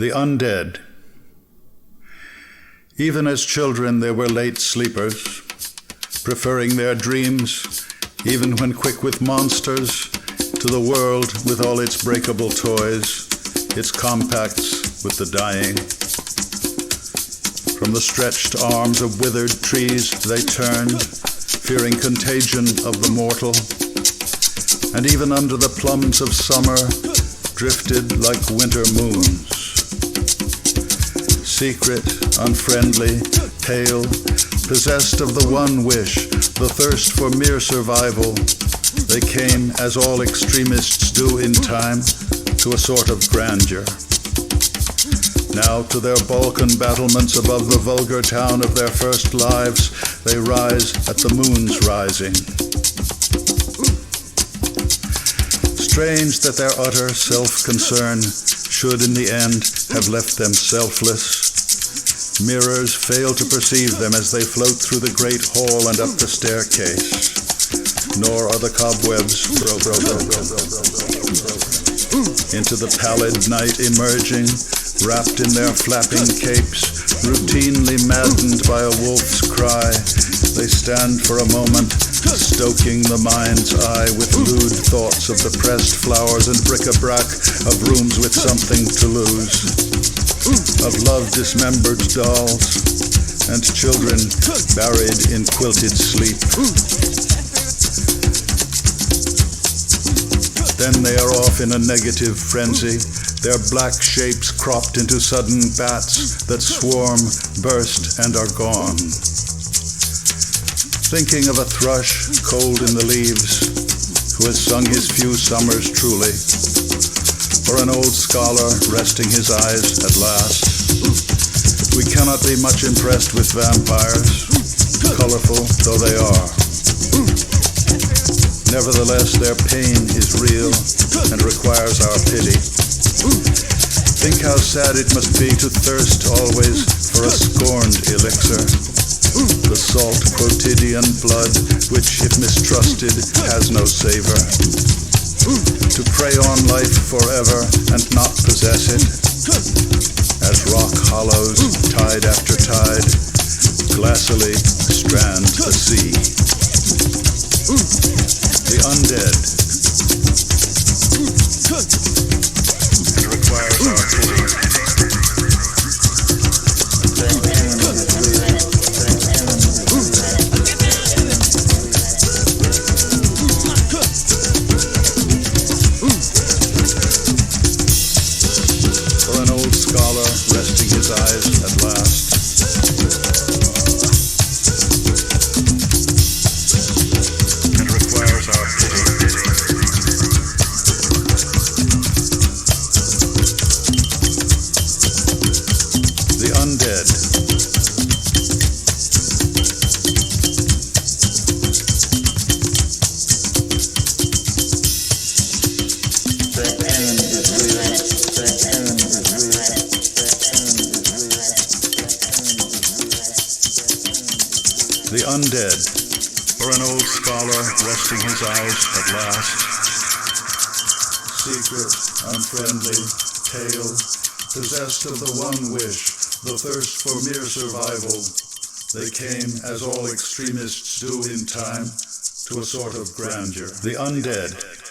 The undead. Even as children, they were late sleepers, preferring their dreams, even when quick with monsters, to the world with all its breakable toys, its compacts with the dying. From the stretched arms of withered trees they turned, fearing contagion of the mortal, and even under the plums of summer drifted like winter moons. Secret, unfriendly, pale, possessed of the one wish, the thirst for mere survival, they came, as all extremists do in time, to a sort of grandeur. Now to their Balkan battlements above the vulgar town of their first lives, they rise at the moon's rising. Strange that their utter self-concern should in the end have left them selfless. Mirrors fail to perceive them as they float through the great hall and up the staircase, nor are the cobwebs into the pallid night emerging, wrapped in their flapping capes, routinely maddened by a wolf's cry. They stand for a moment, stoking the mind's eye with lewd thoughts of the pressed flowers and bric-a-brac of rooms with something to lose, of love-dismembered dolls and children buried in quilted sleep. Then they are off in a negative frenzy, their black shapes cropped into sudden bats that swarm, burst, and are gone. Thinking of a thrush cold in the leaves, who has sung his few summers truly, or an old scholar resting his eyes at last. We cannot be much impressed with vampires, colorful though they are. Nevertheless, their pain is real and requires our pity. Think how sad it must be to thirst always for a scorned elixir, the salt quotidian blood which, if mistrusted, has no savor. To prey on life forever and not possess it, as rock hollows, tide after tide, glassily strand the sea. The undead. It requires our pity. For an old scholar resting his eyes at last. The undead, or an old scholar resting his eyes at last. Secret, unfriendly, pale, possessed of the one wish, the thirst for mere survival, they came, as all extremists do in time, to a sort of grandeur. The undead.